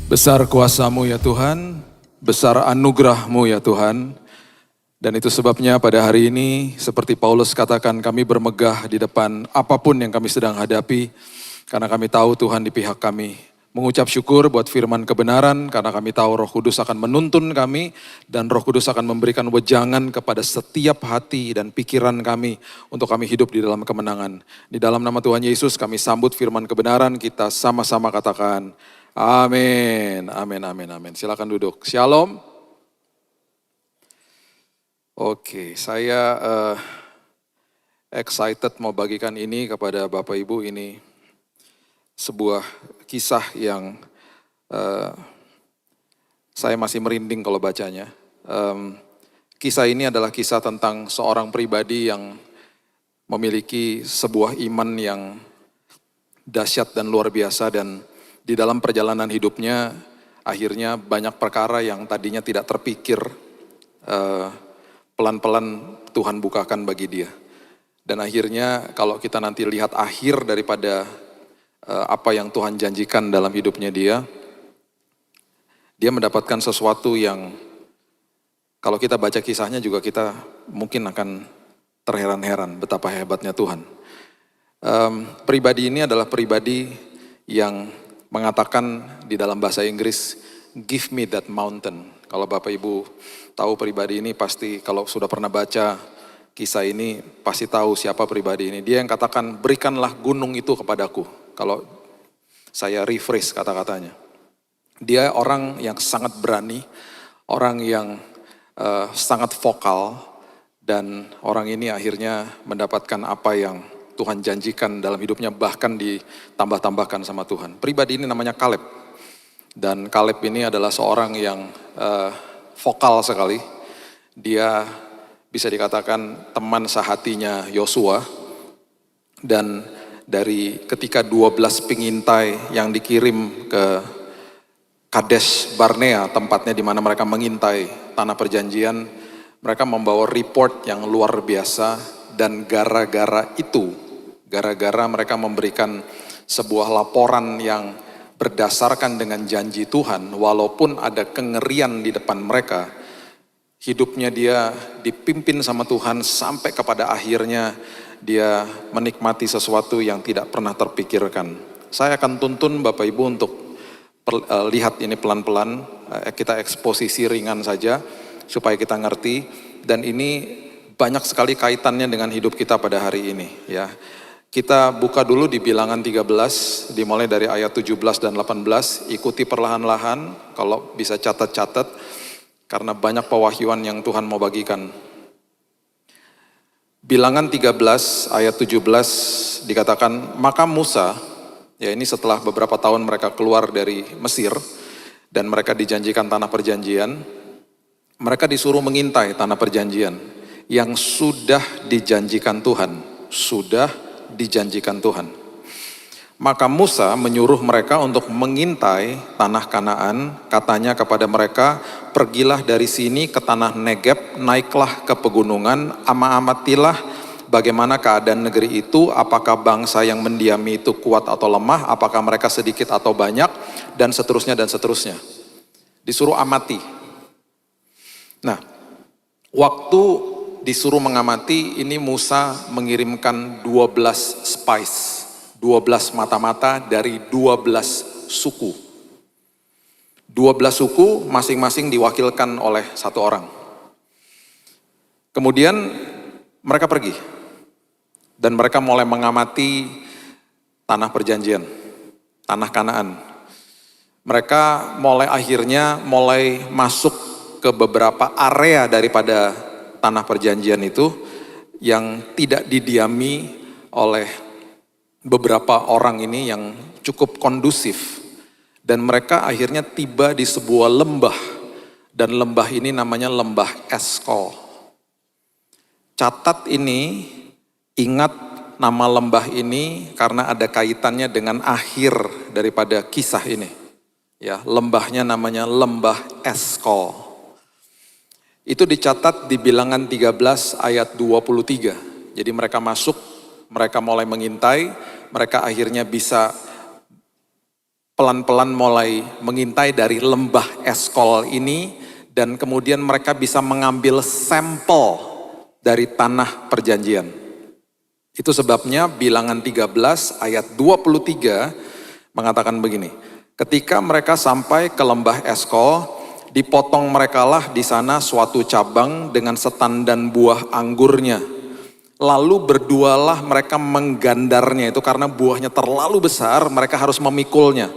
Besar kuasa-Mu ya Tuhan, besar anugerah-Mu ya Tuhan. Dan itu sebabnya pada hari ini seperti Paulus katakan kami bermegah di depan apapun yang kami sedang hadapi. Karena kami tahu Tuhan di pihak kami. Mengucap syukur buat firman kebenaran karena kami tahu Roh Kudus akan menuntun kami. Dan Roh Kudus akan memberikan wejangan kepada setiap hati dan pikiran kami untuk kami hidup di dalam kemenangan. Di dalam nama Tuhan Yesus kami sambut firman kebenaran, kita sama-sama katakan amin, amin, amin, amin. Silakan duduk. Shalom. Oke, saya excited mau bagikan ini kepada Bapak Ibu. Ini sebuah kisah yang saya masih merinding kalau bacanya. Kisah ini adalah kisah tentang seorang pribadi yang memiliki sebuah iman yang dahsyat dan luar biasa, dan di dalam perjalanan hidupnya akhirnya banyak perkara yang tadinya tidak terpikir pelan-pelan Tuhan bukakan bagi dia. Dan akhirnya kalau kita nanti lihat akhir daripada apa yang Tuhan janjikan dalam hidupnya dia mendapatkan sesuatu yang kalau kita baca kisahnya juga kita mungkin akan terheran-heran betapa hebatnya Tuhan. Pribadi ini adalah pribadi yang mengatakan di dalam bahasa Inggris, give me that mountain. Kalau Bapak Ibu tahu pribadi ini pasti kalau sudah pernah baca kisah ini pasti tahu siapa pribadi ini. Dia yang katakan berikanlah gunung itu kepadaku. Kalau saya refresh kata-katanya. Dia orang yang sangat berani, orang yang sangat vokal, dan orang ini akhirnya mendapatkan apa yang Tuhan janjikan dalam hidupnya, bahkan ditambah-tambahkan sama Tuhan. Pribadi ini namanya Kaleb. Dan Kaleb ini adalah seorang yang vokal sekali. Dia bisa dikatakan teman sehatinya Yosua. Dan dari ketika 12 pengintai yang dikirim ke Kades Barnea, tempatnya di mana mereka mengintai tanah perjanjian, mereka membawa report yang luar biasa. Dan gara-gara mereka memberikan sebuah laporan yang berdasarkan dengan janji Tuhan, walaupun ada kengerian di depan mereka, hidupnya dia dipimpin sama Tuhan sampai kepada akhirnya dia menikmati sesuatu yang tidak pernah terpikirkan. Saya akan tuntun Bapak Ibu untuk lihat ini pelan-pelan, kita eksposisi ringan saja supaya kita ngerti, dan ini banyak sekali kaitannya dengan hidup kita pada hari ini ya. Kita buka dulu di Bilangan 13, dimulai dari ayat 17 dan 18, ikuti perlahan-lahan, kalau bisa catat-catat, karena banyak pewahyuan yang Tuhan mau bagikan. Bilangan 13 ayat 17 dikatakan, maka Musa, ya ini setelah beberapa tahun mereka keluar dari Mesir, dan mereka dijanjikan tanah perjanjian, mereka disuruh mengintai tanah perjanjian, yang sudah dijanjikan Tuhan, Maka Musa menyuruh mereka untuk mengintai tanah Kanaan, katanya kepada mereka, pergilah dari sini ke tanah Negeb, naiklah ke pegunungan, amatilah bagaimana keadaan negeri itu, apakah bangsa yang mendiami itu kuat atau lemah, apakah mereka sedikit atau banyak, dan seterusnya dan seterusnya. Disuruh amati. Nah, waktu disuruh mengamati, ini Musa mengirimkan 12 spies, 12 mata-mata dari 12 suku. 12 suku masing-masing diwakilkan oleh satu orang. Kemudian mereka pergi dan mereka mulai mengamati tanah perjanjian, tanah Kanaan. Mereka akhirnya mulai masuk ke beberapa area daripada tanah perjanjian itu yang tidak didiami oleh beberapa orang ini yang cukup kondusif. Dan mereka akhirnya tiba di sebuah lembah, dan lembah ini namanya lembah Eskol. Catat ini, ingat nama lembah ini karena ada kaitannya dengan akhir daripada kisah ini. Ya, lembahnya namanya lembah Eskol. Itu dicatat di Bilangan 13 ayat 23. Jadi mereka masuk, mereka mulai mengintai, mereka akhirnya bisa pelan-pelan mulai mengintai dari lembah Eskol ini, dan kemudian mereka bisa mengambil sampel dari tanah perjanjian. Itu sebabnya Bilangan 13 ayat 23 mengatakan begini, ketika mereka sampai ke lembah Eskol, dipotong merekalah di sana suatu cabang dengan setandan buah anggurnya. Lalu berdualah mereka menggandarnya, itu karena buahnya terlalu besar, mereka harus memikulnya.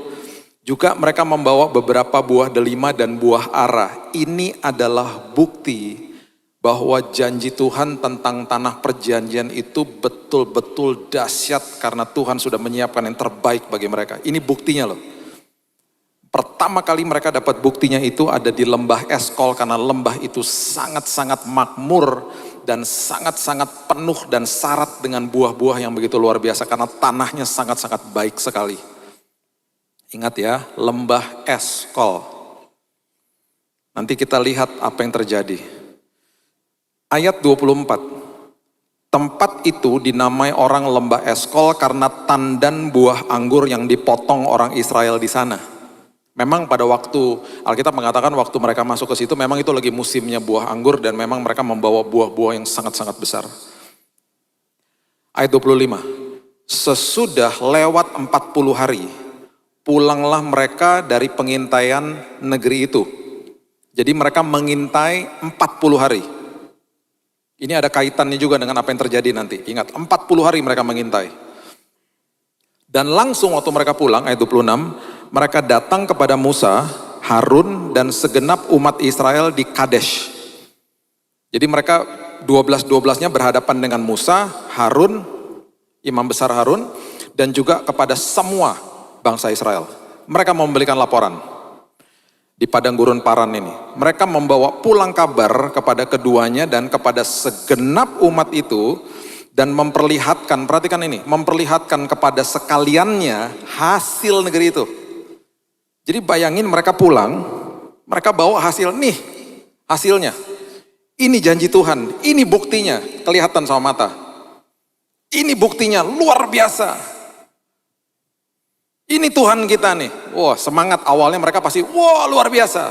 Juga mereka membawa beberapa buah delima dan buah ara. Ini adalah bukti bahwa janji Tuhan tentang tanah perjanjian itu betul-betul dahsyat karena Tuhan sudah menyiapkan yang terbaik bagi mereka. Ini buktinya loh. Pertama kali mereka dapat buktinya itu ada di lembah Eskol, karena lembah itu sangat-sangat makmur dan sangat-sangat penuh dan syarat dengan buah-buah yang begitu luar biasa karena tanahnya sangat-sangat baik sekali. Ingat ya, lembah Eskol. Nanti kita lihat apa yang terjadi. Ayat 24. Tempat itu dinamai orang lembah Eskol karena tandan buah anggur yang dipotong orang Israel di sana. Memang pada waktu, Alkitab mengatakan waktu mereka masuk ke situ memang itu lagi musimnya buah anggur dan memang mereka membawa buah-buah yang sangat-sangat besar. Ayat 25. Sesudah lewat 40 hari, pulanglah mereka dari pengintaian negeri itu. Jadi mereka mengintai 40 hari. Ini ada kaitannya juga dengan apa yang terjadi nanti. Ingat, 40 hari mereka mengintai. Dan langsung waktu mereka pulang, ayat 26, mereka datang kepada Musa, Harun, dan segenap umat Israel di Kadesh. Jadi mereka 12-12-nya berhadapan dengan Musa, Harun, imam besar Harun, dan juga kepada semua bangsa Israel. Mereka memberikan laporan di padang gurun Paran ini. Mereka membawa pulang kabar kepada keduanya dan kepada segenap umat itu, dan memperlihatkan, perhatikan ini, memperlihatkan kepada sekaliannya hasil negeri itu. Jadi bayangin mereka pulang, mereka bawa hasil, nih hasilnya. Ini janji Tuhan, ini buktinya, kelihatan sama mata. Ini buktinya, luar biasa. Ini Tuhan kita nih. Wah, semangat awalnya mereka pasti, wah luar biasa.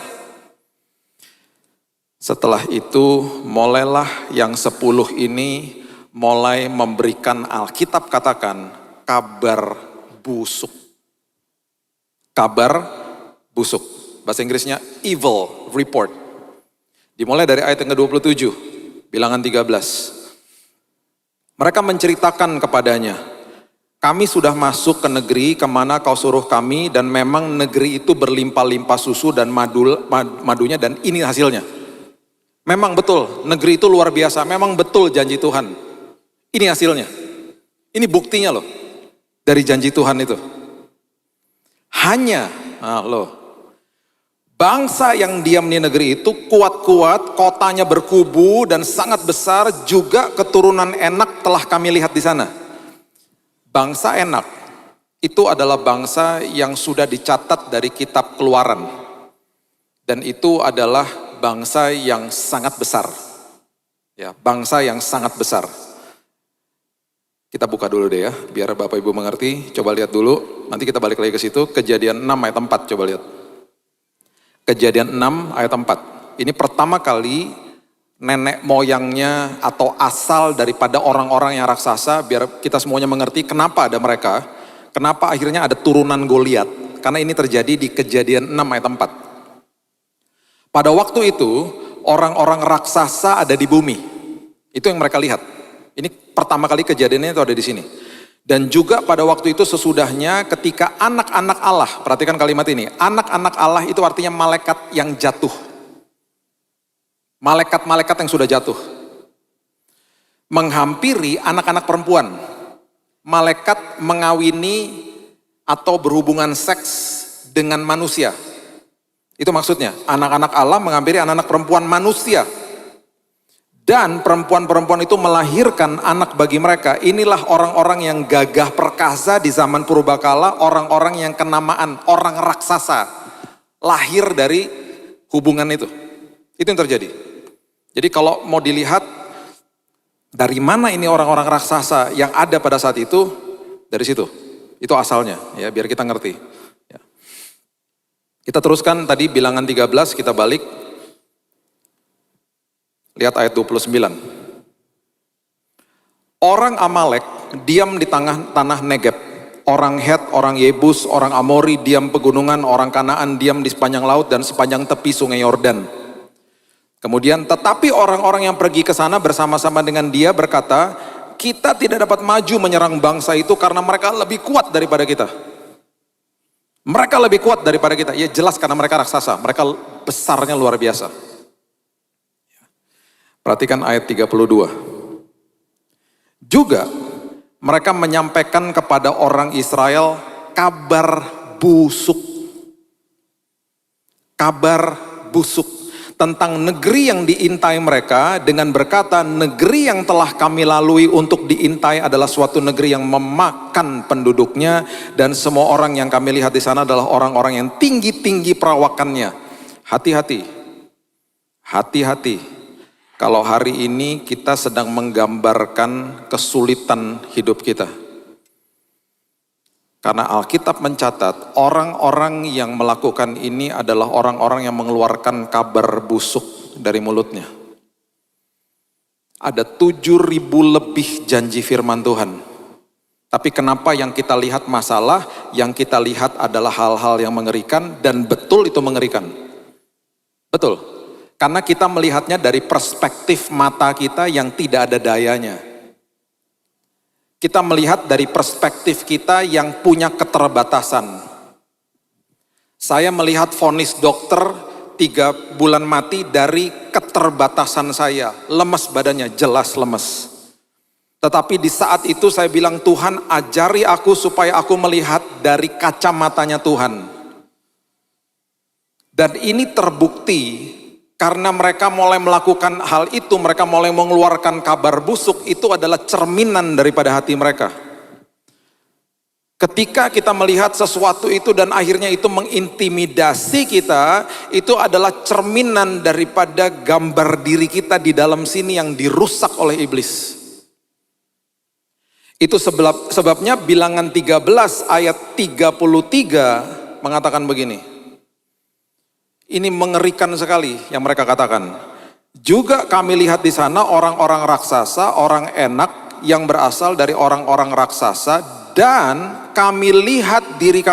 Setelah itu, mulailah yang 10 ini mulai memberikan, Alkitab katakan, kabar busuk. Kabar busuk. Bahasa Inggrisnya evil report. Dimulai dari ayat yang ke-27, Bilangan 13. Mereka menceritakan kepadanya, kami sudah masuk ke negeri kemana kau suruh kami, dan memang negeri itu berlimpah-limpah susu dan madunya, dan ini hasilnya. Memang betul, negeri itu luar biasa, memang betul janji Tuhan. Ini hasilnya. Ini buktinya loh, dari janji Tuhan itu. Hanya, bangsa yang diam di negeri itu kuat-kuat, kotanya berkubu dan sangat besar, juga keturunan Enak telah kami lihat di sana. Bangsa Enak itu adalah bangsa yang sudah dicatat dari kitab Keluaran. Dan itu adalah bangsa yang sangat besar. Ya, bangsa yang sangat besar. Kita buka dulu deh ya, biar Bapak Ibu mengerti. Coba lihat dulu, nanti kita balik lagi ke situ. Kejadian 6 ayat 4, coba lihat. Kejadian 6 ayat 4. Ini pertama kali nenek moyangnya atau asal daripada orang-orang yang raksasa, biar kita semuanya mengerti kenapa ada mereka. Kenapa akhirnya ada turunan Goliat. Karena ini terjadi di Kejadian 6 ayat 4. Pada waktu itu, orang-orang raksasa ada di bumi. Itu yang mereka lihat. Ini pertama kali kejadiannya itu ada di sini. Dan juga pada waktu itu sesudahnya ketika anak-anak Allah, perhatikan kalimat ini, anak-anak Allah itu artinya malaikat yang jatuh. Malaikat-malaikat yang sudah jatuh. Menghampiri anak-anak perempuan. Malaikat mengawini atau berhubungan seks dengan manusia. Itu maksudnya, anak-anak Allah menghampiri anak-anak perempuan manusia. Dan perempuan-perempuan itu melahirkan anak bagi mereka. Inilah orang-orang yang gagah perkasa di zaman purbakala, orang-orang yang kenamaan, orang raksasa. Lahir dari hubungan itu. Itu yang terjadi. Jadi kalau mau dilihat, dari mana ini orang-orang raksasa yang ada pada saat itu, dari situ. Itu asalnya, ya biar kita ngerti. Ya. Kita teruskan tadi Bilangan 13, kita balik. Lihat ayat 29. Orang Amalek diam di tanah Negeb. Orang Het, orang Yebus, orang Amori diam pegunungan, orang Kanaan diam di sepanjang laut dan sepanjang tepi sungai Yordan. Kemudian tetapi orang-orang yang pergi ke sana bersama-sama dengan dia berkata, kita tidak dapat maju menyerang bangsa itu karena mereka lebih kuat daripada kita. Mereka lebih kuat daripada kita. Ya jelas karena mereka raksasa, mereka besarnya luar biasa. Perhatikan ayat 32. Juga mereka menyampaikan kepada orang Israel kabar busuk. Kabar busuk tentang negeri yang diintai mereka dengan berkata, negeri yang telah kami lalui untuk diintai adalah suatu negeri yang memakan penduduknya dan semua orang yang kami lihat di sana adalah orang-orang yang tinggi-tinggi perawakannya. Hati-hati. Hati-hati. Kalau hari ini kita sedang menggambarkan kesulitan hidup kita. Karena Alkitab mencatat orang-orang yang melakukan ini adalah orang-orang yang mengeluarkan kabar busuk dari mulutnya. Ada 7.000 lebih janji firman Tuhan. Tapi kenapa yang kita lihat masalah, yang kita lihat adalah hal-hal yang mengerikan dan betul itu mengerikan. Betul. Karena kita melihatnya dari perspektif mata kita yang tidak ada dayanya. Kita melihat dari perspektif kita yang punya keterbatasan. Saya melihat vonis dokter 3 bulan mati dari keterbatasan saya. Lemes badannya, jelas lemes. Tetapi di saat itu saya bilang, Tuhan ajari aku supaya aku melihat dari kacamatanya Tuhan. Dan ini terbukti. Karena mereka mulai melakukan hal itu, mereka mulai mengeluarkan kabar busuk, itu adalah cerminan daripada hati mereka. Ketika kita melihat sesuatu itu dan akhirnya itu mengintimidasi kita, itu adalah cerminan daripada gambar diri kita di dalam sini yang dirusak oleh iblis. Itu sebabnya Bilangan 13 ayat 33 mengatakan begini. Ini mengerikan sekali yang mereka katakan. Juga kami lihat di sana orang-orang raksasa, orang enak yang berasal dari orang-orang raksasa, dan kami lihat diri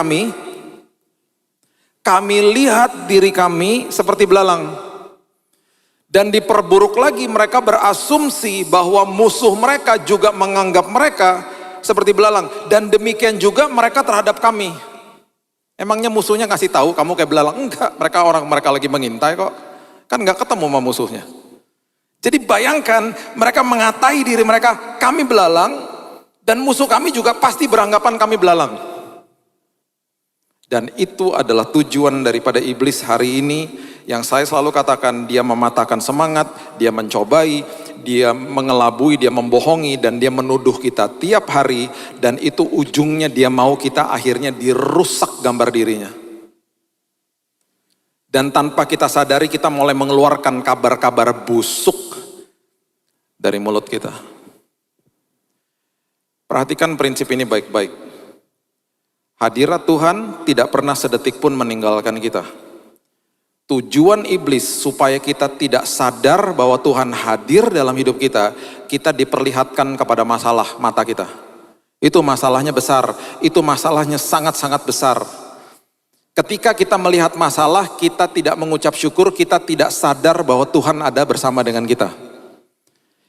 kami seperti belalang. Dan diperburuk lagi, mereka berasumsi bahwa musuh mereka juga menganggap mereka seperti belalang. Dan demikian juga mereka terhadap kami. Emangnya musuhnya ngasih tahu kamu kayak belalang? Enggak, mereka lagi mengintai kok. Kan enggak ketemu sama musuhnya. Jadi bayangkan mereka mengatai diri mereka, kami belalang, dan musuh kami juga pasti beranggapan kami belalang. Dan itu adalah tujuan daripada iblis hari ini, yang saya selalu katakan, dia mematahkan semangat, dia mencobai, dia mengelabui, dia membohongi, dan dia menuduh kita tiap hari, dan itu ujungnya dia mau kita akhirnya dirusak gambar dirinya. Dan tanpa kita sadari kita mulai mengeluarkan kabar-kabar busuk dari mulut kita. Perhatikan prinsip ini baik-baik. Hadirat Tuhan tidak pernah sedetik pun meninggalkan kita. Tujuan iblis supaya kita tidak sadar bahwa Tuhan hadir dalam hidup kita, kita diperlihatkan kepada masalah mata kita. Itu masalahnya besar, itu masalahnya sangat-sangat besar. Ketika kita melihat masalah, kita tidak mengucap syukur, kita tidak sadar bahwa Tuhan ada bersama dengan kita.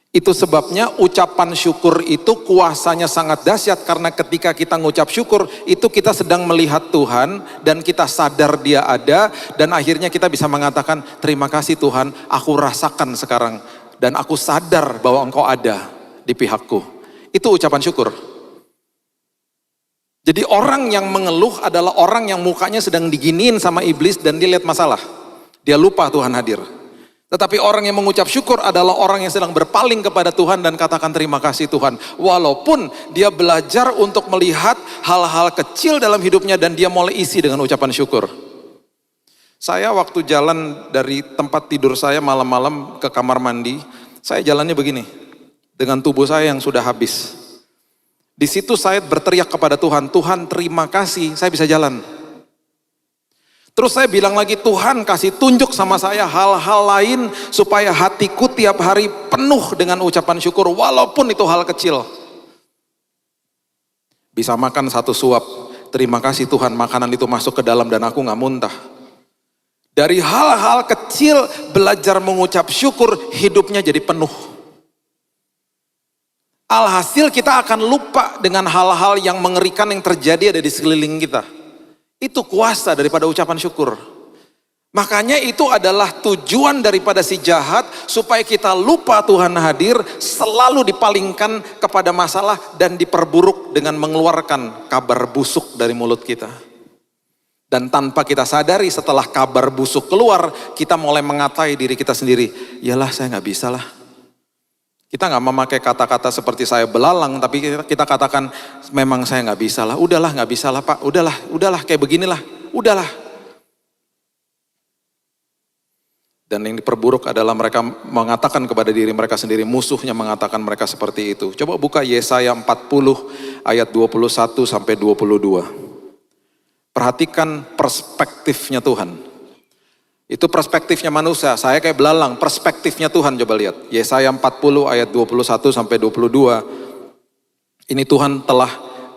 Itu sebabnya ucapan syukur itu kuasanya sangat dahsyat, karena ketika kita mengucap syukur, itu kita sedang melihat Tuhan dan kita sadar dia ada, dan akhirnya kita bisa mengatakan, terima kasih Tuhan, aku rasakan sekarang dan aku sadar bahwa Engkau ada di pihakku. Itu ucapan syukur. Jadi orang yang mengeluh adalah orang yang mukanya sedang diginiin sama iblis dan dia lihat masalah. Dia lupa Tuhan hadir. Tetapi orang yang mengucap syukur adalah orang yang sedang berpaling kepada Tuhan dan katakan terima kasih Tuhan. Walaupun dia belajar untuk melihat hal-hal kecil dalam hidupnya dan dia mulai isi dengan ucapan syukur. Saya waktu jalan dari tempat tidur saya malam-malam ke kamar mandi, saya jalannya begini. Dengan tubuh saya yang sudah habis. Di situ saya berteriak kepada Tuhan, Tuhan terima kasih saya bisa jalan. Terus saya bilang lagi, Tuhan kasih tunjuk sama saya hal-hal lain supaya hatiku tiap hari penuh dengan ucapan syukur walaupun itu hal kecil. Bisa makan satu suap, terima kasih Tuhan makanan itu masuk ke dalam dan aku gak muntah. Dari hal-hal kecil belajar mengucap syukur, hidupnya jadi penuh. Alhasil kita akan lupa dengan hal-hal yang mengerikan yang terjadi ada di sekeliling kita. Itu kuasa daripada ucapan syukur. Makanya itu adalah tujuan daripada si jahat, supaya kita lupa Tuhan hadir, selalu dipalingkan kepada masalah dan diperburuk dengan mengeluarkan kabar busuk dari mulut kita. Dan tanpa kita sadari setelah kabar busuk keluar, kita mulai mengatai diri kita sendiri. Yalah saya gak bisa lah. Kita gak memakai kata-kata seperti saya belalang, tapi kita katakan memang saya gak bisa lah. Udahlah gak bisa lah Pak, udahlah kayak beginilah, udahlah. Dan yang diperburuk adalah mereka mengatakan kepada diri mereka sendiri, musuhnya mengatakan mereka seperti itu. Coba buka Yesaya 40 ayat 21 sampai 22. Perhatikan perspektifnya Tuhan. Itu perspektifnya manusia, saya kayak belalang, perspektifnya Tuhan coba lihat. Yesaya 40 ayat 21 sampai 22. Ini Tuhan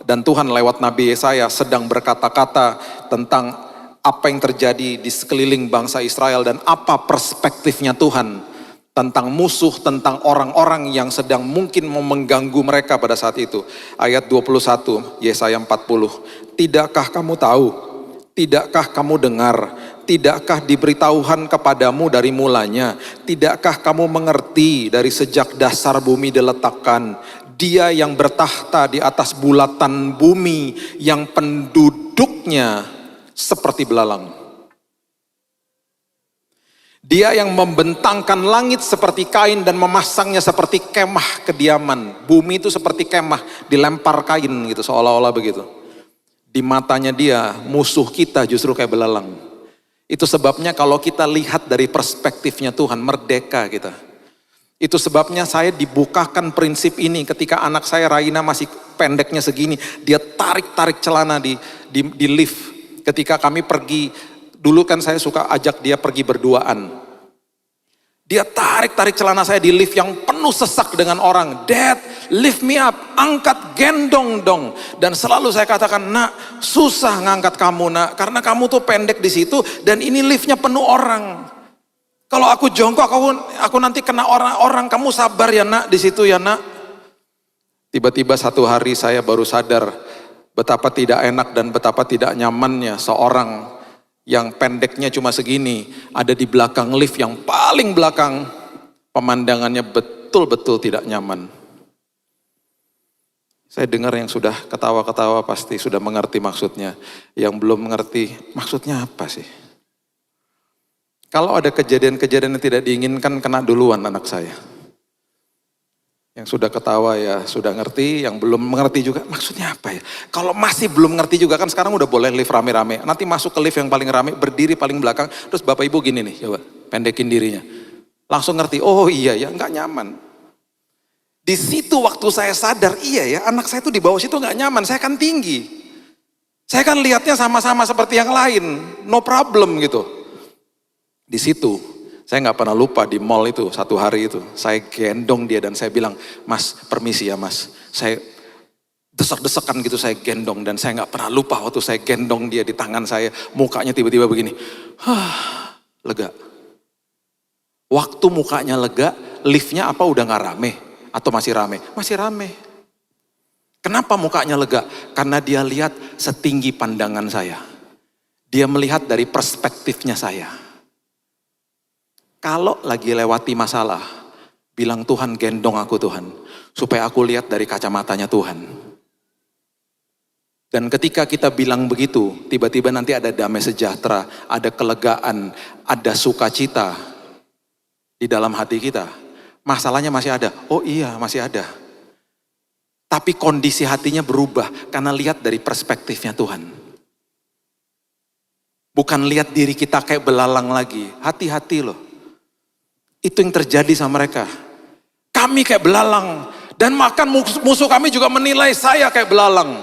dan Tuhan lewat Nabi Yesaya sedang berkata-kata tentang apa yang terjadi di sekeliling bangsa Israel dan apa perspektifnya Tuhan tentang musuh, tentang orang-orang yang sedang mungkin mau mengganggu mereka pada saat itu. Ayat 21, Yesaya 40. Tidakkah kamu tahu? Tidakkah kamu dengar? Tidakkah diberitahukan kepadamu dari mulanya? Tidakkah kamu mengerti dari sejak dasar bumi diletakkan? Dia yang bertahta di atas bulatan bumi, yang penduduknya seperti belalang. Dia yang membentangkan langit seperti kain dan memasangnya seperti kemah kediaman. Bumi itu seperti kemah, dilempar kain gitu, seolah-olah begitu. Di matanya dia, musuh kita justru kayak belalang. Itu sebabnya kalau kita lihat dari perspektifnya Tuhan, merdeka kita. Itu sebabnya saya dibukakan prinsip ini ketika anak saya Raina masih pendeknya segini. Dia tarik-tarik celana di lift. Ketika kami pergi, dulu kan saya suka ajak dia pergi berduaan. Dia tarik-tarik celana saya di lift yang penuh sesak dengan orang. Dad, lift me up, angkat, gendong dong. Dan selalu saya katakan, nak, susah ngangkat kamu nak, karena kamu tuh pendek di situ dan ini liftnya penuh orang. Kalau aku jongkok, aku nanti kena orang-orang. Kamu sabar ya nak di situ ya nak. Tiba-tiba satu hari saya baru sadar betapa tidak enak dan betapa tidak nyamannya seorang yang pendeknya cuma segini, ada di belakang lift yang paling belakang, pemandangannya betul-betul tidak nyaman. Saya dengar yang sudah ketawa-ketawa pasti sudah mengerti maksudnya. Yang belum mengerti maksudnya apa sih? Kalau ada kejadian-kejadian yang tidak diinginkan, kena duluan anak saya. Yang sudah ketawa ya sudah ngerti, yang belum mengerti juga maksudnya apa ya. Kalau masih belum ngerti juga kan sekarang udah boleh lift rame-rame. Nanti masuk ke lift yang paling rame, berdiri paling belakang, terus bapak ibu gini nih, coba pendekin dirinya. Langsung ngerti, oh iya ya nggak nyaman. Di situ waktu saya sadar, iya ya anak saya tuh di bawah situ nggak nyaman, saya kan tinggi. Saya kan lihatnya sama-sama seperti yang lain, no problem gitu. Di situ saya nggak pernah lupa di mall itu satu hari itu saya gendong dia dan saya bilang, mas permisi ya mas, saya desek-desekan gitu saya gendong dan saya nggak pernah lupa waktu saya gendong dia di tangan saya, mukanya tiba-tiba begini, lega. Waktu mukanya lega, liftnya apa udah nggak rame atau masih rame? Masih rame. Kenapa mukanya lega? Karena dia lihat setinggi pandangan saya. Dia melihat dari perspektifnya saya. Kalau lagi lewati masalah, bilang Tuhan gendong aku Tuhan, supaya aku lihat dari kacamatanya Tuhan. Dan ketika kita bilang begitu, tiba-tiba nanti ada damai sejahtera, ada kelegaan, ada sukacita di dalam hati kita. Masalahnya masih ada, oh iya masih ada. Tapi kondisi hatinya berubah karena lihat dari perspektifnya Tuhan. Bukan lihat diri kita kayak belalang lagi, hati-hati loh. Itu yang terjadi sama mereka. Kami kayak belalang. Dan makan musuh kami juga menilai saya kayak belalang.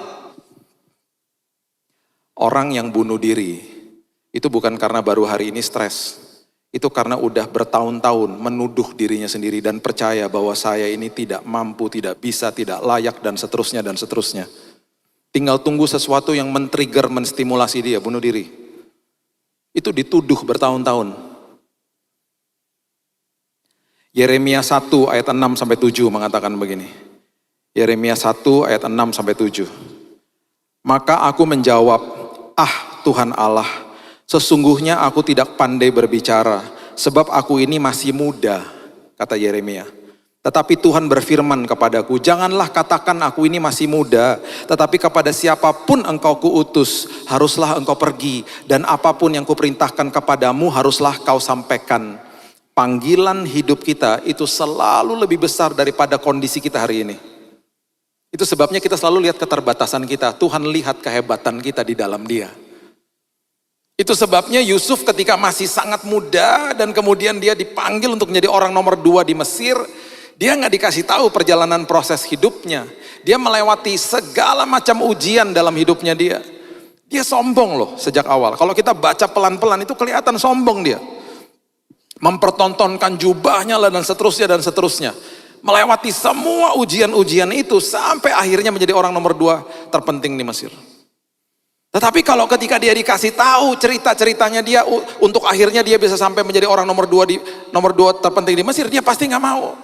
Orang yang bunuh diri, Itu bukan karena baru hari ini stres. Itu karena udah bertahun-tahun menuduh dirinya sendiri dan percaya bahwa saya ini tidak mampu, tidak bisa, tidak layak, dan seterusnya, dan seterusnya. Tinggal tunggu sesuatu yang men-trigger, menstimulasi dia bunuh diri. Itu dituduh bertahun-tahun. Yeremia 1 ayat 6-7 mengatakan begini. Yeremia 1 ayat 6-7. Maka aku menjawab, Tuhan Allah, sesungguhnya aku tidak pandai berbicara, sebab aku ini masih muda, kata Yeremia. Tetapi Tuhan berfirman kepadaku, janganlah katakan aku ini masih muda, tetapi kepada siapapun engkau kuutus, haruslah engkau pergi, dan apapun yang kuperintahkan kepadamu, haruslah kau sampaikan. Panggilan hidup kita itu selalu lebih besar daripada kondisi kita hari ini. Itu sebabnya kita selalu lihat keterbatasan kita. Tuhan lihat kehebatan kita di dalam Dia. Itu sebabnya Yusuf ketika masih sangat muda dan kemudian dia dipanggil untuk menjadi orang nomor 2 di Mesir, dia nggak dikasih tahu perjalanan proses hidupnya. Dia melewati segala macam ujian dalam hidupnya dia. Dia sombong loh sejak awal. Kalau kita baca pelan-pelan itu kelihatan sombong dia. Mempertontonkan jubahnya lah dan seterusnya dan seterusnya. Melewati semua ujian-ujian itu sampai akhirnya menjadi orang nomor 2 terpenting di Mesir. Tetapi kalau ketika dia dikasih tahu cerita-ceritanya dia untuk akhirnya dia bisa sampai menjadi orang nomor 2 terpenting di Mesir, dia pasti nggak mau.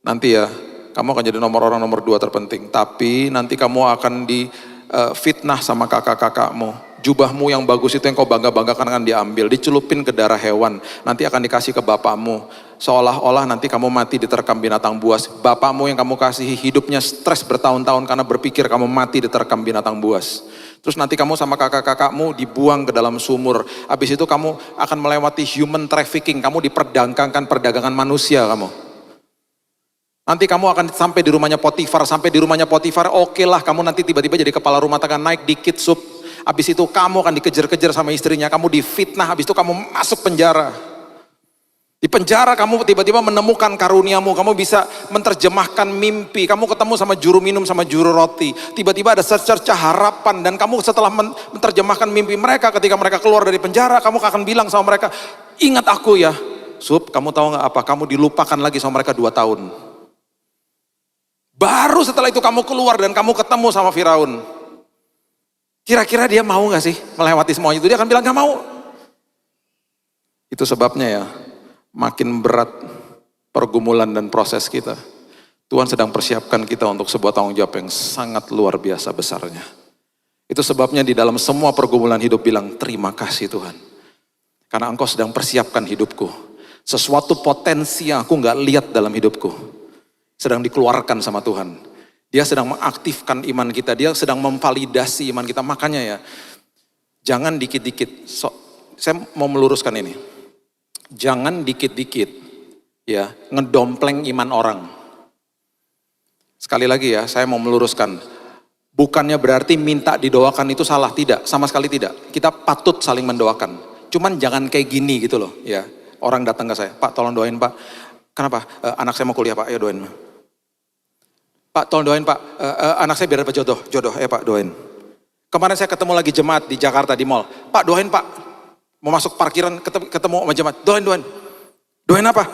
Nanti ya kamu akan jadi orang nomor 2 terpenting, tapi nanti kamu akan difitnah sama kakak-kakakmu. Jubahmu yang bagus itu yang kau bangga-banggakan akan diambil, dicelupin ke darah hewan, nanti akan dikasih ke bapakmu. Seolah-olah nanti kamu mati diterkam binatang buas. Bapakmu yang kamu kasihi hidupnya stres bertahun-tahun karena berpikir kamu mati diterkam binatang buas. Terus nanti kamu sama kakak-kakakmu dibuang ke dalam sumur. Habis itu kamu akan melewati human trafficking, kamu diperdagangkan perdagangan manusia kamu. Nanti kamu akan sampai di rumahnya Potifar, oke lah kamu nanti tiba-tiba jadi kepala rumah tangga, naik dikit Habis itu kamu akan dikejar-kejar sama istrinya, kamu difitnah, habis itu kamu masuk penjara. Di penjara kamu tiba-tiba menemukan karuniamu, kamu bisa menerjemahkan mimpi, kamu ketemu sama juru minum, sama juru roti. Tiba-tiba ada secercah harapan dan kamu setelah menerjemahkan mimpi mereka, ketika mereka keluar dari penjara, kamu akan bilang sama mereka, ingat aku ya. Kamu tahu gak apa, kamu dilupakan lagi sama mereka 2 tahun. Baru setelah itu kamu keluar dan kamu ketemu sama Firaun. Kira-kira dia mau gak sih melewati semuanya itu? Dia akan bilang gak mau. Itu sebabnya ya, makin berat pergumulan dan proses kita, Tuhan sedang persiapkan kita untuk sebuah tanggung jawab yang sangat luar biasa besarnya. Itu sebabnya di dalam semua pergumulan hidup bilang, terima kasih Tuhan. Karena Engkau sedang persiapkan hidupku. Sesuatu potensi yang aku gak lihat dalam hidupku sedang dikeluarkan sama Tuhan. Dia sedang mengaktifkan iman kita, dia sedang memvalidasi iman kita. Makanya ya, jangan dikit-dikit, saya mau meluruskan ini. Jangan dikit-dikit ya ngedompleng iman orang. Sekali lagi ya, saya mau meluruskan. Bukannya berarti minta didoakan itu salah, tidak, sama sekali tidak. Kita patut saling mendoakan. Cuman jangan kayak gini gitu loh ya. Orang datang ke saya, Pak tolong doain Pak. Kenapa? Anak saya mau kuliah Pak, ayo doain. Pak tolong doain Pak, anak saya biar dapat jodoh, Pak doain. Kemarin saya ketemu lagi jemaat di Jakarta di mall, Pak doain Pak, mau masuk parkiran ketemu sama jemaat, doain apa?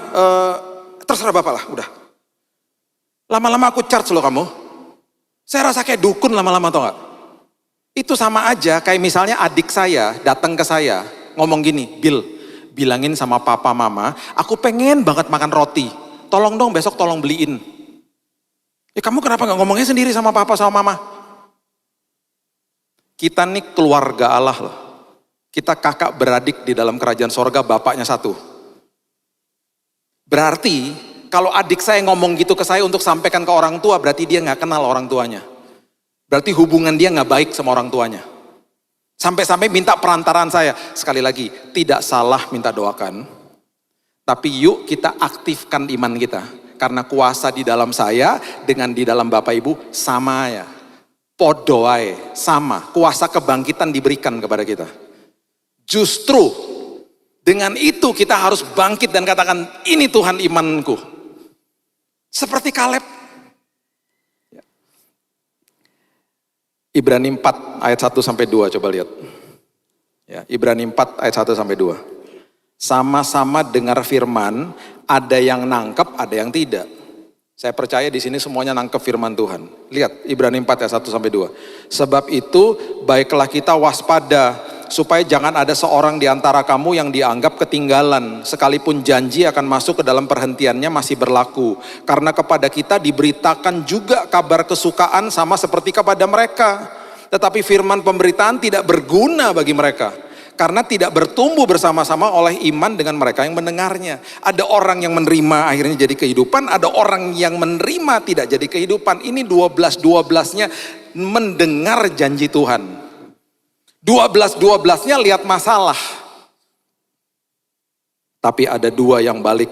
Terserah Bapak lah, udah. Lama-lama aku charge loh kamu, saya rasa kayak dukun lama-lama tau gak? Itu sama aja kayak misalnya adik saya datang ke saya, ngomong gini, Bill, bilangin sama papa mama, aku pengen banget makan roti, tolong dong besok tolong beliin. Ya kamu kenapa gak ngomongnya sendiri sama papa sama mama? Kita nih keluarga Allah loh. Kita kakak beradik di dalam kerajaan sorga, bapaknya satu. Berarti kalau adik saya ngomong gitu ke saya untuk sampaikan ke orang tua, berarti dia gak kenal orang tuanya. Berarti hubungan dia gak baik sama orang tuanya. Sampai-sampai minta perantaraan saya. Sekali lagi, tidak salah minta doakan. Tapi yuk kita aktifkan iman kita. Karena kuasa di dalam saya dengan di dalam Bapak Ibu sama ya. Podoai, sama. Kuasa kebangkitan diberikan kepada kita. Justru dengan itu kita harus bangkit dan katakan, ini Tuhan imanku. Seperti Kaleb. Ibrani 4 ayat 1-2 coba lihat. Ya, Ibrani 4 ayat 1 sampai 2. Sama-sama dengar firman, ada yang nangkep, ada yang tidak. Saya percaya di sini semuanya nangkep firman Tuhan. Lihat Ibrani 4 ayat 1 sampai 2. Sebab itu baiklah kita waspada supaya jangan ada seorang di antara kamu yang dianggap ketinggalan, sekalipun janji akan masuk ke dalam perhentiannya masih berlaku. Karena kepada kita diberitakan juga kabar kesukaan sama seperti kepada mereka. Tetapi firman pemberitaan tidak berguna bagi mereka, karena tidak bertumbuh bersama-sama oleh iman dengan mereka yang mendengarnya. Ada orang yang menerima akhirnya jadi kehidupan, ada orang yang menerima tidak jadi kehidupan. Ini 12-12-nya mendengar janji Tuhan. 12-12-nya lihat masalah. Tapi ada dua yang balik,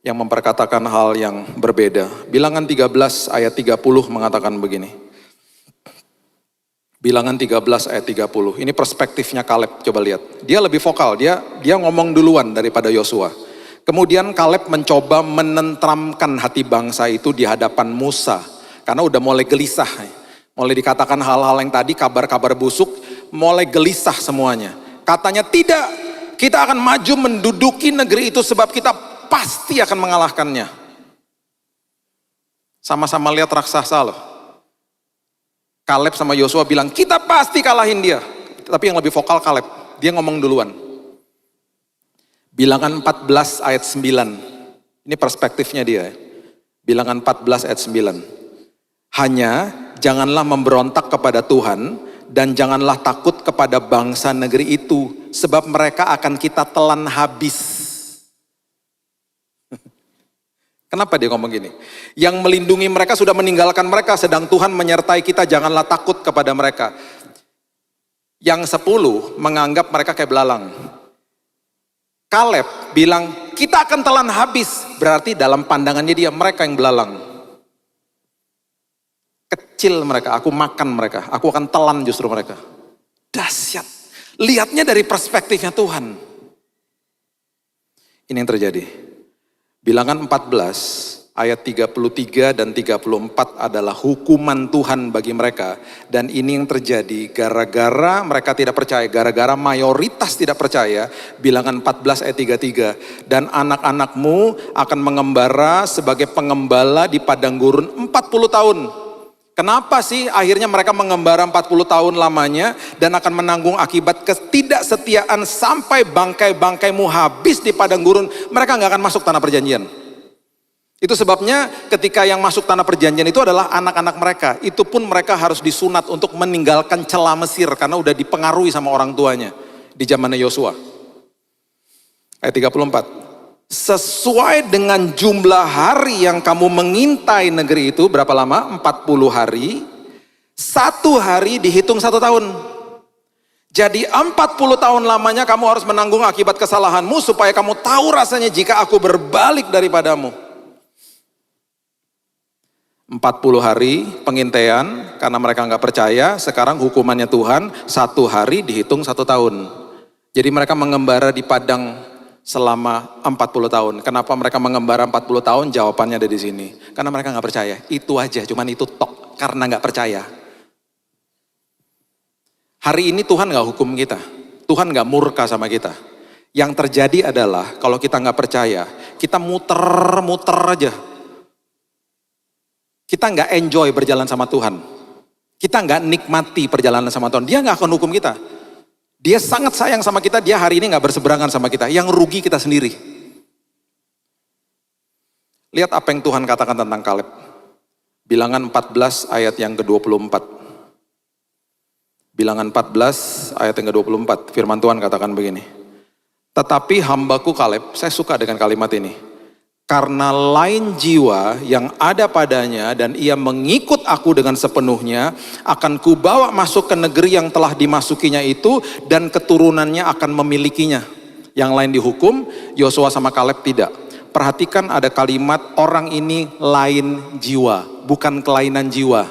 yang memperkatakan hal yang berbeda. Bilangan 13 ayat 30 mengatakan begini. Bilangan 13 ayat 30. Ini perspektifnya Kaleb, coba lihat. Dia lebih vokal, dia ngomong duluan daripada Yosua. Kemudian Kaleb mencoba menentramkan hati bangsa itu di hadapan Musa. Karena udah mulai gelisah. Mulai dikatakan hal-hal yang tadi, kabar-kabar busuk, mulai gelisah semuanya. Katanya tidak, kita akan maju menduduki negeri itu sebab kita pasti akan mengalahkannya. Sama-sama lihat raksasa loh. Kaleb sama Yosua bilang, kita pasti kalahin dia. Tapi yang lebih vokal Kaleb, dia ngomong duluan. Bilangan 14 ayat 9. Ini perspektifnya dia. Bilangan 14 ayat 9. Hanya janganlah memberontak kepada Tuhan dan janganlah takut kepada bangsa negeri itu, sebab mereka akan kita telan habis. Kenapa dia ngomong gini? Yang melindungi mereka sudah meninggalkan mereka, sedang Tuhan menyertai kita, janganlah takut kepada mereka. Yang 10 menganggap mereka kayak belalang. Kaleb bilang, kita akan telan habis. Berarti dalam pandangannya dia, mereka yang belalang. Kecil mereka, aku makan mereka, aku akan telan justru mereka. Dahsyat. Lihatnya dari perspektifnya Tuhan. Ini yang terjadi. Bilangan 14 ayat 33 dan 34 adalah hukuman Tuhan bagi mereka. Dan ini yang terjadi gara-gara mereka tidak percaya, gara-gara mayoritas tidak percaya. Bilangan 14 ayat 33, dan anak-anakmu akan mengembara sebagai pengembala di padang gurun 40 tahun. Kenapa sih akhirnya mereka mengembara 40 tahun lamanya dan akan menanggung akibat ketidaksetiaan sampai bangkai-bangkaimu habis di padang gurun? Mereka nggak akan masuk tanah perjanjian. Itu sebabnya ketika yang masuk tanah perjanjian itu adalah anak-anak mereka. Itu pun mereka harus disunat untuk meninggalkan celah Mesir karena udah dipengaruhi sama orang tuanya di zamannya Yosua. Ayat 34. Sesuai dengan jumlah hari yang kamu mengintai negeri itu, berapa lama? 40 hari. 1 hari dihitung 1 tahun. Jadi 40 tahun lamanya kamu harus menanggung akibat kesalahanmu supaya kamu tahu rasanya jika aku berbalik daripadamu. 40 hari pengintaian karena mereka nggak percaya. Sekarang hukumannya Tuhan, 1 hari dihitung 1 tahun. Jadi mereka mengembara di padang selama 40 tahun. Kenapa mereka mengembara 40 tahun? Jawabannya ada di sini. Karena mereka nggak percaya. Itu aja, cuman itu tok. Karena nggak percaya. Hari ini Tuhan nggak hukum kita. Tuhan nggak murka sama kita. Yang terjadi adalah kalau kita nggak percaya, kita muter-muter aja. Kita nggak enjoy berjalan sama Tuhan. Kita nggak nikmati perjalanan sama Tuhan. Dia nggak akan hukum kita. Dia sangat sayang sama kita, dia hari ini gak berseberangan sama kita. Yang rugi kita sendiri. Lihat apa yang Tuhan katakan tentang Kaleb. Bilangan 14 ayat yang ke-24. Bilangan 14 ayat yang ke-24. Firman Tuhan katakan begini. Tetapi hambaku Kaleb, saya suka dengan kalimat ini. Karena lain jiwa yang ada padanya dan ia mengikut aku dengan sepenuhnya, akan kubawa masuk ke negeri yang telah dimasukinya itu dan keturunannya akan memilikinya. Yang lain dihukum, Yosua sama Kaleb tidak. Perhatikan ada kalimat orang ini lain jiwa, bukan kelainan jiwa.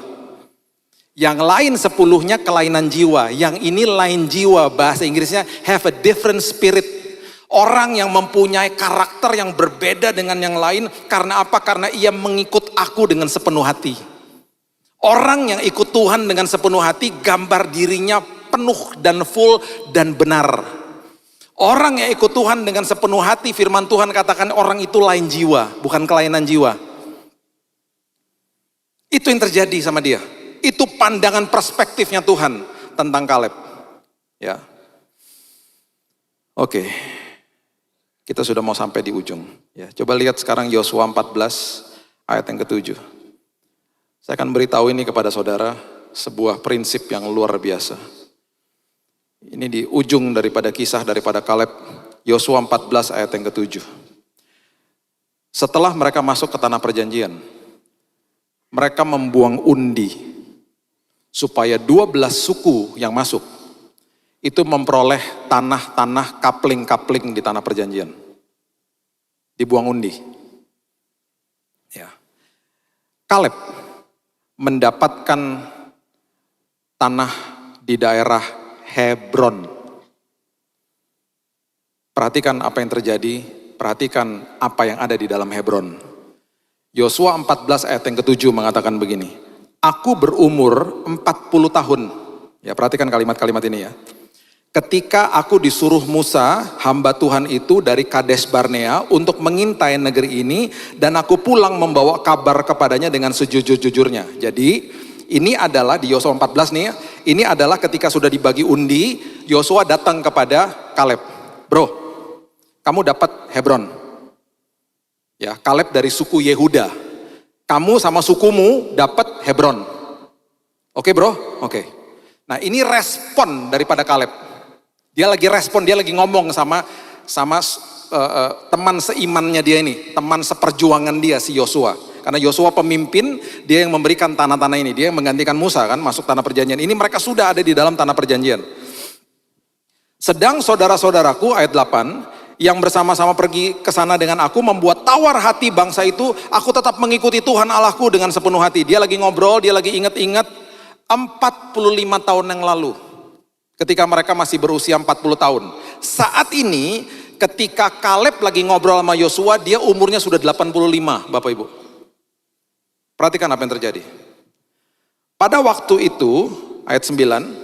Yang lain 10-nya kelainan jiwa, yang ini lain jiwa, bahasa Inggrisnya have a different spirit. Orang yang mempunyai karakter yang berbeda dengan yang lain, karena apa? Karena ia mengikut aku dengan sepenuh hati. Orang yang ikut Tuhan dengan sepenuh hati, gambar dirinya penuh dan full dan benar. Orang yang ikut Tuhan dengan sepenuh hati, firman Tuhan katakan orang itu lain jiwa, bukan kelainan jiwa. Itu yang terjadi sama dia. Itu pandangan perspektifnya Tuhan tentang Kaleb. Ya. Oke. Kita sudah mau sampai di ujung. Ya, coba lihat sekarang Yosua 14 ayat yang ke-7. Saya akan beritahu ini kepada saudara, sebuah prinsip yang luar biasa. Ini di ujung daripada kisah daripada Kaleb, Yosua 14 ayat yang ke-7. Setelah mereka masuk ke tanah perjanjian, mereka membuang undi supaya 12 suku yang masuk itu memperoleh tanah-tanah kapling-kapling di tanah perjanjian. Dibuang undi. Ya. Kaleb mendapatkan tanah di daerah Hebron. Perhatikan apa yang terjadi, perhatikan apa yang ada di dalam Hebron. Yosua 14 ayat yang ke-7 mengatakan begini, aku berumur 40 tahun. Ya, perhatikan kalimat-kalimat ini ya. Ketika aku disuruh Musa, hamba Tuhan itu dari Kades Barnea untuk mengintai negeri ini, dan aku pulang membawa kabar kepadanya dengan sejujur-jujurnya. Jadi ini adalah di Yosua 14 nih, ini adalah ketika sudah dibagi undi, Yosua datang kepada Kaleb. Bro, kamu dapat Hebron. Ya, Kaleb dari suku Yehuda. Kamu sama sukumu dapat Hebron. Oke bro? Oke. Nah ini respon daripada Kaleb. Dia lagi respon, dia lagi ngomong sama teman seimannya dia ini, teman seperjuangan dia si Yosua. Karena Yosua pemimpin, dia yang memberikan tanah-tanah ini, dia yang menggantikan Musa kan masuk tanah perjanjian. Ini mereka sudah ada di dalam tanah perjanjian. Sedang saudara-saudaraku ayat 8 yang bersama-sama pergi ke sana dengan aku membuat tawar hati bangsa itu, aku tetap mengikuti Tuhan Allahku dengan sepenuh hati. Dia lagi ngobrol, dia lagi ingat-ingat 45 tahun yang lalu. Ketika mereka masih berusia 40 tahun. Saat ini ketika Kaleb lagi ngobrol sama Yosua, dia umurnya sudah 85, Bapak Ibu. Perhatikan apa yang terjadi. Pada waktu itu, ayat 9,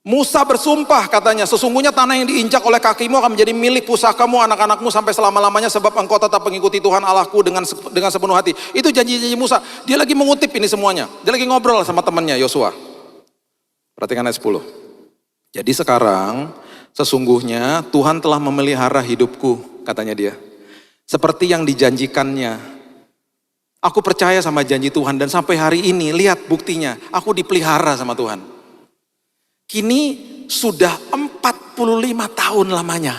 Musa bersumpah katanya, sesungguhnya tanah yang diinjak oleh kakimu akan menjadi milik pusakamu, anak-anakmu sampai selama-lamanya, sebab engkau tetap mengikuti Tuhan Allahku dengan sepenuh hati. Itu janji-janji Musa. Dia lagi mengutip ini semuanya. Dia lagi ngobrol sama temannya Yosua. Perhatikan ayat 10. Jadi sekarang sesungguhnya Tuhan telah memelihara hidupku, katanya dia. Seperti yang dijanjikannya. Aku percaya sama janji Tuhan dan sampai hari ini lihat buktinya. Aku dipelihara sama Tuhan. Kini sudah 45 tahun lamanya.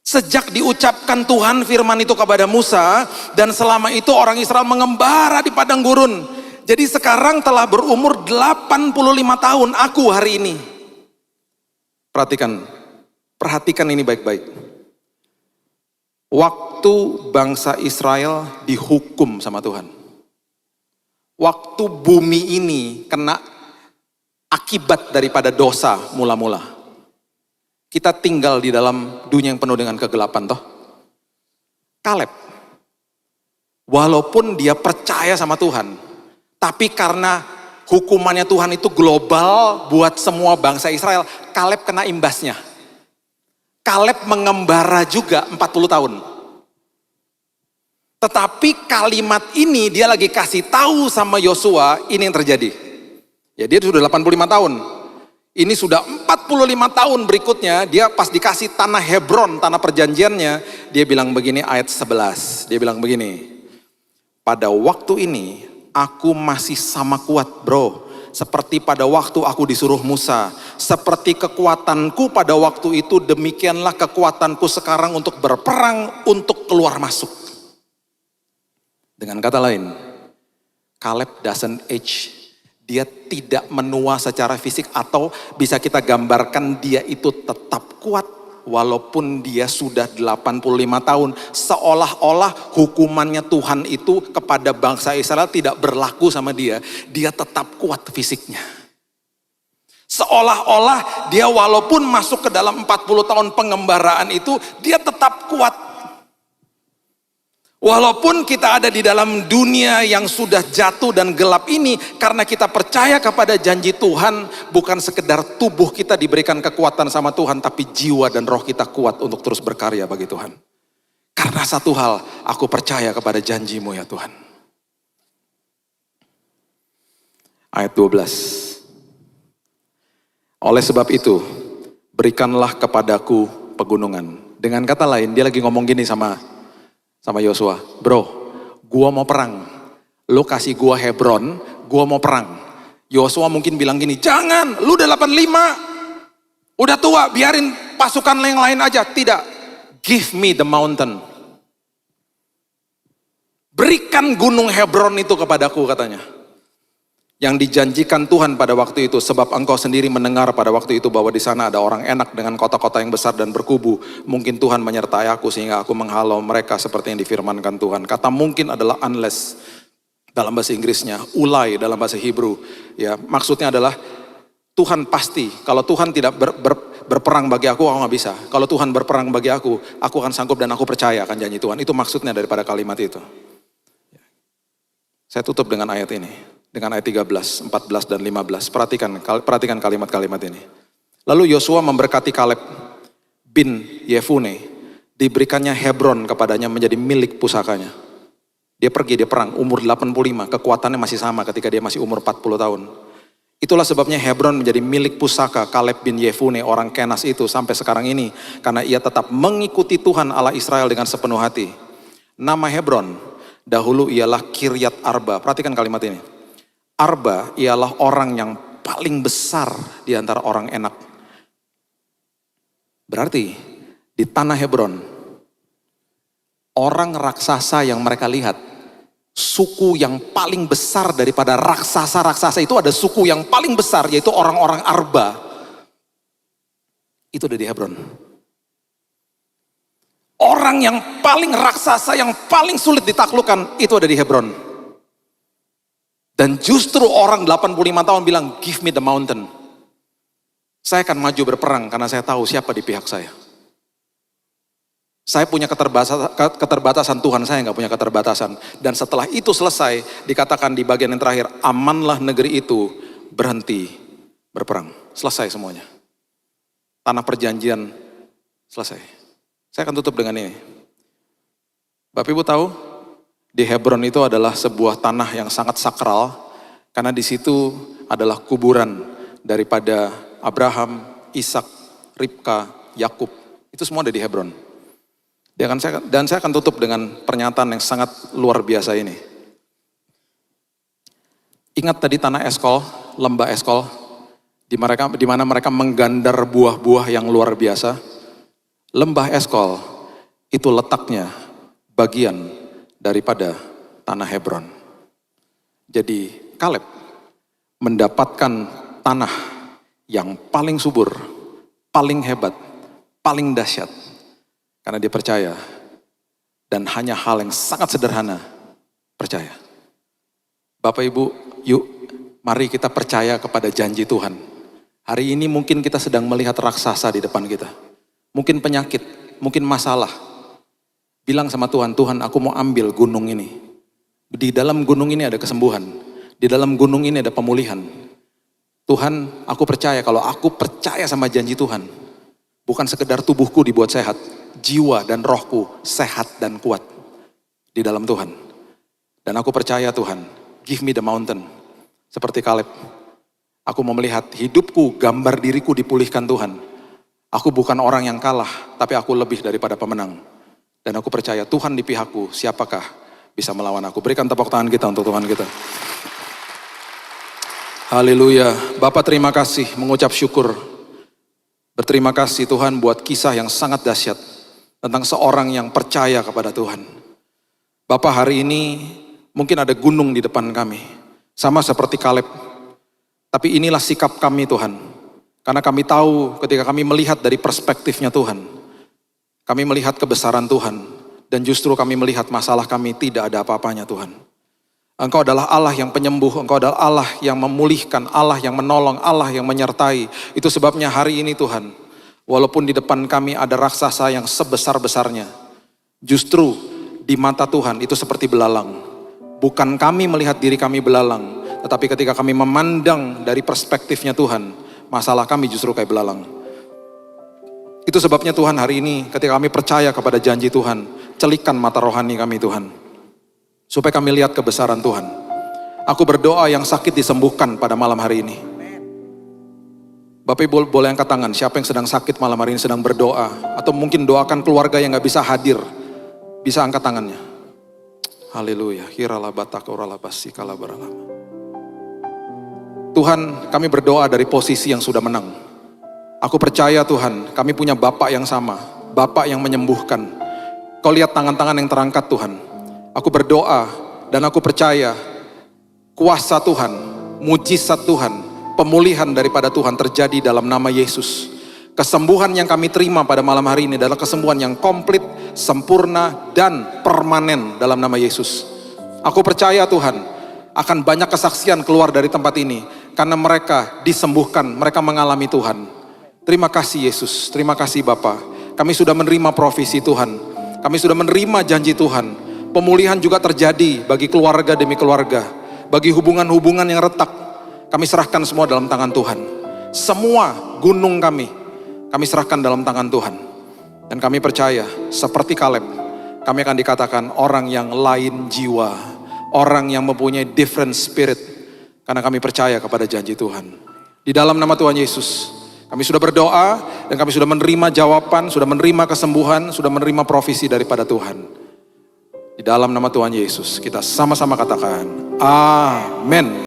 Sejak diucapkan Tuhan firman itu kepada Musa dan selama itu orang Israel mengembara di padang gurun. Jadi sekarang telah berumur 85 tahun aku hari ini. Perhatikan ini baik-baik. Waktu bangsa Israel dihukum sama Tuhan. Waktu bumi ini kena akibat daripada dosa mula-mula. Kita tinggal di dalam dunia yang penuh dengan kegelapan toh. Kaleb, walaupun dia percaya sama Tuhan, tapi karena hukumannya Tuhan itu global buat semua bangsa Israel, Kaleb kena imbasnya. Kaleb mengembara juga 40 tahun. Tetapi kalimat ini dia lagi kasih tahu sama Yosua, ini yang terjadi. Ya dia sudah 85 tahun. Ini sudah 45 tahun berikutnya, dia pas dikasih tanah Hebron, tanah perjanjiannya, dia bilang begini ayat 11. Dia bilang begini, pada waktu ini aku masih sama kuat bro, seperti pada waktu aku disuruh Musa. Seperti kekuatanku pada waktu itu, demikianlah kekuatanku sekarang untuk berperang, untuk keluar masuk. Dengan kata lain, Kaleb doesn't age. Dia tidak menua secara fisik, atau bisa kita gambarkan dia itu tetap kuat. Walaupun dia sudah 85 tahun, seolah-olah hukumannya Tuhan itu kepada bangsa Israel tidak berlaku sama dia. Dia tetap kuat fisiknya. Seolah-olah dia walaupun masuk ke dalam 40 tahun pengembaraan itu, dia tetap kuat. Walaupun kita ada di dalam dunia yang sudah jatuh dan gelap ini, karena kita percaya kepada janji Tuhan, bukan sekedar tubuh kita diberikan kekuatan sama Tuhan, tapi jiwa dan roh kita kuat untuk terus berkarya bagi Tuhan. Karena satu hal, aku percaya kepada janji-Mu ya Tuhan. Ayat 12. Oleh sebab itu, berikanlah kepadaku pegunungan. Dengan kata lain, dia lagi ngomong gini sama Yosua, bro, gua mau perang. Lu kasih gua Hebron, gua mau perang. Yosua mungkin bilang gini, jangan, lu udah 85, udah tua, biarin pasukan yang lain aja. Tidak, give me the mountain. Berikan gunung Hebron itu kepadaku katanya. Yang dijanjikan Tuhan pada waktu itu, sebab engkau sendiri mendengar pada waktu itu bahwa di sana ada orang enak dengan kota-kota yang besar dan berkubu. Mungkin Tuhan menyertai aku sehingga aku menghalau mereka seperti yang difirmankan Tuhan. Kata mungkin adalah unless dalam bahasa Inggrisnya, ulai dalam bahasa Hebrew. Ya, maksudnya adalah Tuhan pasti. Kalau Tuhan tidak berperang bagi aku nggak bisa. Kalau Tuhan berperang bagi aku akan sanggup dan aku percaya akan janji Tuhan. Itu maksudnya daripada kalimat itu. Saya tutup dengan ayat ini. Dengan ayat 13, 14, dan 15. Perhatikan kalimat-kalimat ini. Lalu Yosua memberkati Kaleb bin Yefune. Diberikannya Hebron kepadanya menjadi milik pusakanya. Dia pergi, dia perang, umur 85. Kekuatannya masih sama ketika dia masih umur 40 tahun. Itulah sebabnya Hebron menjadi milik pusaka Kaleb bin Yefune, orang Kenas itu sampai sekarang ini. Karena ia tetap mengikuti Tuhan Allah Israel dengan sepenuh hati. Nama Hebron dahulu ialah Kiryat Arba. Perhatikan kalimat ini. Arba ialah orang yang paling besar di antara orang enak. Berarti di tanah Hebron, orang raksasa yang mereka lihat, suku yang paling besar daripada raksasa-raksasa itu ada suku yang paling besar, yaitu orang-orang Arba. Itu ada di Hebron. Orang yang paling raksasa, yang paling sulit ditaklukkan, itu ada di Hebron. Dan justru orang 85 tahun bilang, give me the mountain. Saya akan maju berperang karena saya tahu siapa di pihak saya. Saya punya keterbatasan, Tuhan saya nggak punya keterbatasan. Dan setelah itu selesai, dikatakan di bagian yang terakhir, amanlah negeri itu, berhenti berperang. Selesai semuanya. Tanah perjanjian selesai. Saya akan tutup dengan ini. Bapak Ibu tahu, di Hebron itu adalah sebuah tanah yang sangat sakral, karena di situ adalah kuburan daripada Abraham, Ishak, Ribka, Yakub. Itu semua ada di Hebron. Dan saya akan tutup dengan pernyataan yang sangat luar biasa ini. Ingat tadi tanah Eskol, lembah Eskol, di mana mereka menggandar buah-buah yang luar biasa. Lembah Eskol itu letaknya bagian daripada tanah Hebron. Jadi Kaleb mendapatkan tanah yang paling subur, paling hebat, paling dahsyat. Karena dia percaya, dan hanya hal yang sangat sederhana, percaya. Bapak Ibu, yuk mari kita percaya kepada janji Tuhan. Hari ini mungkin kita sedang melihat raksasa di depan kita. Mungkin penyakit, mungkin masalah. Bilang sama Tuhan, Tuhan aku mau ambil gunung ini. Di dalam gunung ini ada kesembuhan. Di dalam gunung ini ada pemulihan. Tuhan, aku percaya kalau aku percaya sama janji Tuhan. Bukan sekedar tubuhku dibuat sehat. Jiwa dan rohku sehat dan kuat. Di dalam Tuhan. Dan aku percaya Tuhan, give me the mountain. Seperti Kaleb. Aku mau melihat hidupku, gambar diriku dipulihkan Tuhan. Aku bukan orang yang kalah, tapi aku lebih daripada pemenang. Dan aku percaya Tuhan di pihakku, siapakah bisa melawan aku. Berikan tepuk tangan kita untuk Tuhan kita. Haleluya. Bapak terima kasih, mengucap syukur. Berterima kasih Tuhan buat kisah yang sangat dahsyat. Tentang seorang yang percaya kepada Tuhan. Bapak hari ini mungkin ada gunung di depan kami. Sama seperti Kaleb. Tapi inilah sikap kami Tuhan. Karena kami tahu ketika kami melihat dari perspektifnya Tuhan. Kami melihat kebesaran Tuhan, dan justru kami melihat masalah kami tidak ada apa-apanya Tuhan. Engkau adalah Allah yang penyembuh, Engkau adalah Allah yang memulihkan, Allah yang menolong, Allah yang menyertai. Itu sebabnya hari ini Tuhan, walaupun di depan kami ada raksasa yang sebesar-besarnya, justru di mata Tuhan itu seperti belalang. Bukan kami melihat diri kami belalang, tetapi ketika kami memandang dari perspektifnya Tuhan, masalah kami justru kayak belalang. Itu sebabnya Tuhan hari ini ketika kami percaya kepada janji Tuhan, celikan mata rohani kami Tuhan, supaya kami lihat kebesaran Tuhan. Aku berdoa yang sakit disembuhkan pada malam hari ini. Bapak Ibu boleh angkat tangan, siapa yang sedang sakit malam hari ini sedang berdoa, atau mungkin doakan keluarga yang gak bisa hadir, bisa angkat tangannya. Haleluya. Tuhan, kami berdoa dari posisi yang sudah menang. Aku percaya Tuhan, kami punya Bapak yang sama, Bapak yang menyembuhkan. Kau lihat tangan-tangan yang terangkat Tuhan. Aku berdoa dan aku percaya kuasa Tuhan, mujizat Tuhan, pemulihan daripada Tuhan terjadi dalam nama Yesus. Kesembuhan yang kami terima pada malam hari ini adalah kesembuhan yang komplit, sempurna, dan permanen dalam nama Yesus. Aku percaya Tuhan, akan banyak kesaksian keluar dari tempat ini, karena mereka disembuhkan, mereka mengalami Tuhan. Terima kasih Yesus, terima kasih Bapa. Kami sudah menerima profesi Tuhan, kami sudah menerima janji Tuhan. Pemulihan juga terjadi bagi keluarga demi keluarga, bagi hubungan-hubungan yang retak. Kami serahkan semua dalam tangan Tuhan. Semua gunung kami serahkan dalam tangan Tuhan. Dan kami percaya, seperti Kaleb, kami akan dikatakan orang yang lain jiwa, orang yang mempunyai different spirit, karena kami percaya kepada janji Tuhan. Di dalam nama Tuhan Yesus, kami sudah berdoa, dan kami sudah menerima jawaban, sudah menerima kesembuhan, sudah menerima profesi daripada Tuhan. Di dalam nama Tuhan Yesus, kita sama-sama katakan, amin.